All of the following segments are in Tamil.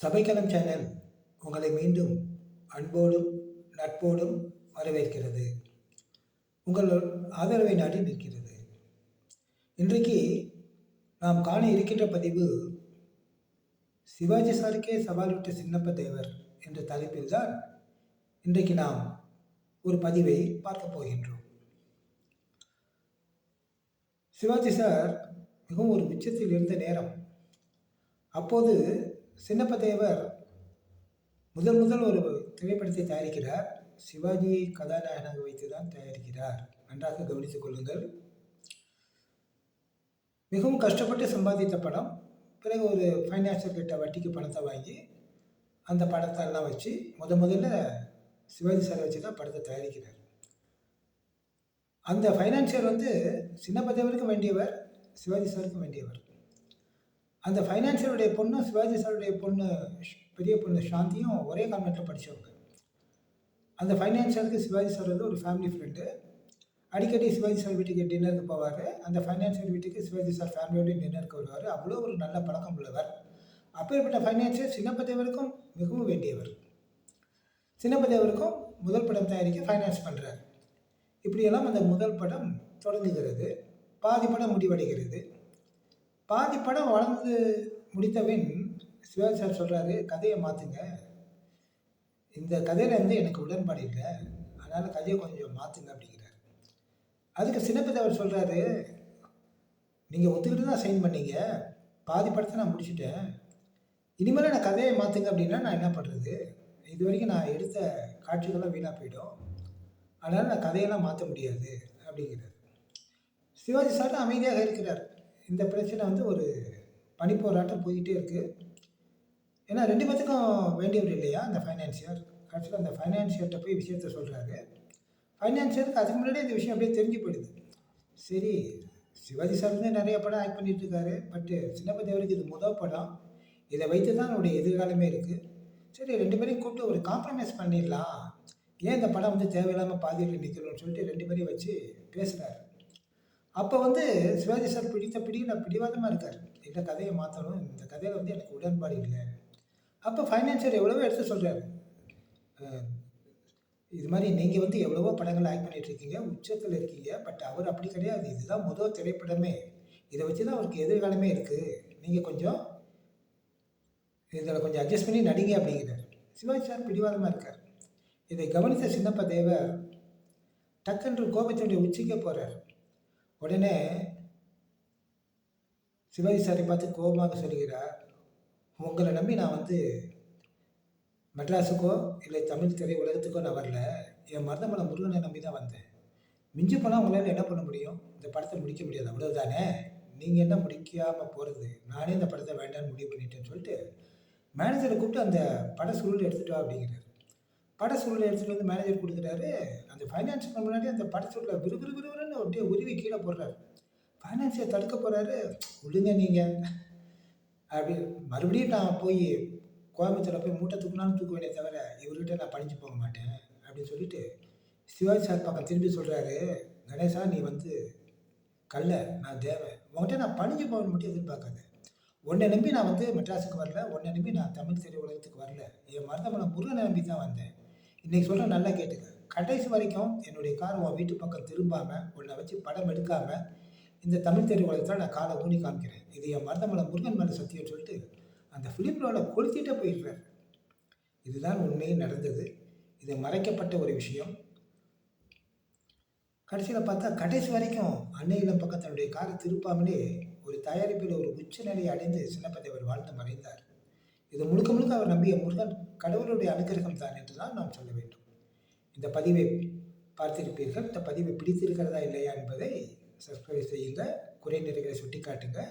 சபைக்களம் சேனல் உங்களை மீண்டும் அன்போடும் நட்போடும் வரவேற்கிறது. உங்கள் ஆதரவை நாடி நிற்கிறது. இன்றைக்கு நாம் காண இருக்கின்ற பதிவு சிவாஜி சாருக்கே சவால் விட்ட சின்னப்ப தேவர் என்ற தலைப்பில் தான் இன்றைக்கு நாம் ஒரு பதிவை பார்க்க போகின்றோம். சிவாஜி சார் மிகவும் ஒரு உச்சத்தில் இருந்த நேரம். அப்போது சின்னப்ப தேவர் முதல் ஒரு திரைப்படத்தை தயாரிக்கிறார். சிவாஜியை கதாநாயகனாக வைத்து தான் தயாரிக்கிறார். நன்றாக கவனித்துக் கொள்ளுங்கள். மிகவும் கஷ்டப்பட்டு சம்பாதித்த படம். பிறகு ஒரு ஃபைனான்சியர் கிட்ட வட்டிக்கு பணத்தை வாங்கி அந்த படத்தெல்லாம் வச்சு முதல்ல சிவாஜி சாரை வச்சு தான் படத்தை தயாரிக்கிறார். அந்த ஃபைனான்சியர் சின்னப்ப தேவருக்கு வேண்டியவர், சிவாஜி சாருக்கு வேண்டியவர். அந்த ஃபைனான்சியருடைய பொண்ணு சிவாஜி சாருடைய பொண்ணு, பெரிய பொண்ணு சாந்தியும் ஒரே கான்வென்ட்டில் படித்தவங்க. அந்த ஃபைனான்சியருக்கு சிவாஜி சார் ஒரு ஃபேமிலி ஃப்ரெண்டு. அடிக்கடி சிவாஜி சார் வீட்டுக்கு டின்னருக்கு போவார். அந்த ஃபைனான்சியர் வீட்டுக்கு சிவாஜி சார் ஃபேமிலியோடய டின்னருக்கு வருவார். அவ்வளோ ஒரு நல்ல பழக்கம் உள்ளவர். அப்பேற்பட்ட ஃபைனான்சியர் சின்னப்ப தேவருக்கும் மிகவும் வேண்டியவர். சின்னப்ப தேவருக்கும் முதல் படம் தயாரிக்க ஃபைனான்ஸ் பண்ணுறார். இப்படியெல்லாம் அந்த முதல் படம் தொடங்குகிறது. பாதி படம் முடிவடைகிறது. பாதி படம் வளர்ந்து முடித்தபின் சிவாஜி சார் சொல்கிறாரு, கதையை மாற்றுங்க, இந்த கதையில் எனக்கு உடன்பாடு இல்லை, அதனால் கதையை கொஞ்சம் மாற்றுங்க அப்படிங்கிறார். அதுக்கு சின்னப்ப தேவர் சொல்கிறாரு, நீங்கள் ஒத்துக்கிட்டு தான் சைன் பண்ணீங்க, பாதி படத்தை நான் முடிச்சுட்டேன், இனிமேல் நான் கதையை மாற்றுங்க அப்படின்னா நான் என்ன பண்ணுறது? இது வரைக்கும் நான் எடுத்த காட்சிகள்லாம் வீணாக போயிடும், அதனால் நான் கதையெல்லாம் மாற்ற முடியாது அப்படிங்கிறார். சிவாஜி சார் அமைதியாக இருக்கிறார். இந்த பிரச்சனை ஒரு பனிப்போராட்டம் போய்கிட்டே இருக்குது. ஏன்னா 2 பேத்துக்கும் வேண்டியவர் இல்லையா அந்த ஃபைனான்சியர். கடைசியில் அந்த ஃபைனான்சியர்கிட்ட போய் விஷயத்த சொல்கிறாரு. ஃபைனான்சியருக்கு அதுக்கு முன்னாடியே இந்த விஷயம் அப்படியே தெரிஞ்சு போயிடுது. சரி, சிவாஜி சார் நிறைய படம் ஆக்ட் பண்ணிட்டு இருக்காரு. பட்டு சின்னப்ப தேவருக்கு இது முதல் படம். இதை வைத்து தான் அவருடைய எதிர்காலமே இருக்குது. சரி, 2 பேரையும் கூப்பிட்டு ஒரு காம்ப்ரமைஸ் பண்ணிடலாம், ஏன் இந்த படம் தேவையில்லாமல் பாதியில் நிற்கணும்னு சொல்லிட்டு 2 பேரையும் வச்சு பேசுகிறாரு. அப்போ சிவாஜி சார் பிடிவாதமாக இருக்கார். இல்லை, கதையை மாற்றணும், இந்த கதையில் எனக்கு உடன்பாடு இல்லை. அப்போ ஃபைனான்சியர் எவ்வளவோ எடுத்து சொல்கிறார், இது மாதிரி நீங்கள் எவ்வளவோ படங்கள் ஆக்ட் பண்ணிகிட்ருக்கீங்க, உச்சத்தில் இருக்கீங்க, பட் அவர் அப்படி கிடையாது, இதுதான் முதல் திரைப்படமே, இதை வச்சு தான் அவருக்கு எதிர்காலமே இருக்குது, நீங்கள் கொஞ்சம் இதில் கொஞ்சம் அட்ஜஸ்ட் பண்ணி நடிங்க அப்படிங்கிறார். சிவாஜி சார் பிடிவாதமாக இருக்கார். இதை கவனித்த சின்னப்ப தேவர் டக்குன்று கோபத்தினுடைய உச்சிக்க போகிறார். உடனே சிவாஜி சாரை பார்த்து கோபமாக சொல்கிறார், உங்களை நம்பி நான் மெட்ராஸுக்கோ இல்லை தமிழ் திரை உலகத்துக்கோ நான் வரல, என் மருதமலை முருகனை நம்பி தான் வந்தேன். மிஞ்சி போனால் உங்களால் என்ன பண்ண முடியும்? இந்த படத்தை முடிக்க முடியாது, அவ்வளோதானே, நீங்கள் என்ன முடிக்காமல் போகிறது, நானே இந்த படத்தை வேண்டான்னு முடிவு பண்ணிட்டேன்னு சொல்லிட்டு மேனேஜரை கூப்பிட்டு அந்த பட சுருள் எடுத்துகிட்டு வா அப்படிங்கிறார். பட சுருளை எடுத்துகிட்டு மேனேஜர் கொடுக்குறாரு. அந்த ஃபைனான்ஸுக்கு முன்னாடி அந்த பட சுருளை விறுவிறுன்னு அப்படியே உருவி கீழே போடுறாரு. ஃபைனான்ஸியை தடுக்க போகிறாரு. விடுங்க நீங்கள் அப்படி, மறுபடியும் நான் போய் கோயம்புத்தூரில் போய் மூட்டை தூக்கினாலும் தூக்குவேனே தவிர இவர்கிட்ட நான் பணிஞ்சு போக மாட்டேன் அப்படின்னு சொல்லிட்டு சிவாஜி சார் பக்கம் திரும்பி சொல்கிறாரு, கணேசா, நீ கல்ல, நான் தேவை, உங்கள்கிட்ட நான் பணிஞ்சு போகணும்னு மட்டும் எதிர்பார்க்காத. உன்னை நம்பி நான் மெட்ராஸுக்கு வரல, உன்னை நம்பி நான் தமிழ் திரை உலகத்துக்கு வரல, என் மருதமலை முருகனை நம்பி தான் வந்தேன். இன்றைக்கி சொல்கிறேன், நல்லா கேட்டுக்க, கடைசி வரைக்கும் என்னுடைய கார் உன் வீட்டு பக்கம் திரும்பாமல், உன்னை வச்சு படம் எடுக்காமல் இந்த தமிழ் திரை உலகத்தில் நான் காலை ஊனி காமிக்கிறேன், இது என் மருதமலை முருகன் மேலே சத்தியம்னு சொல்லிட்டு அந்த ஃபிலிம் ரோலை கொளுத்திட்டே போயிடுறார். இதுதான் உண்மையில் நடந்தது. இது மறைக்கப்பட்ட ஒரு விஷயம். கடைசியில் பார்த்தா கடைசி வரைக்கும் அன்னையிலம் பக்கம் தன்னுடைய காரை திருப்பாமலே ஒரு தயாரிப்பில் ஒரு உச்ச நிலையை அடைந்து சின்னப்ப தேவர் வாழ்ந்து மறைந்தார். இது முழுக்க அவர் நம்பிய முருகன் கடவுளுடைய அனுகிரகம் தான் என்று தான் நாம் சொல்ல வேண்டும். இந்த பதிவை பார்த்திருப்பீர்கள். இந்த பதிவை பிடித்திருக்கிறதா இல்லையா என்பதை சப்ஸ்கிரைப் செய்யுங்க. குறை நிறைகளை சுட்டி காட்டுங்க.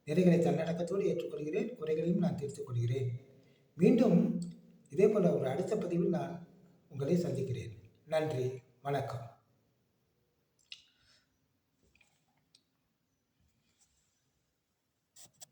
நிறைகளை தன்னடக்கத்தோடு ஏற்றுக்கொள்கிறேன், குறைகளையும் நான் தீர்த்துக் கொள்கிறேன். மீண்டும் இதே போல் ஒரு அடுத்த பதிவில் நான் உங்களை சந்திக்கிறேன். நன்றி, வணக்கம்.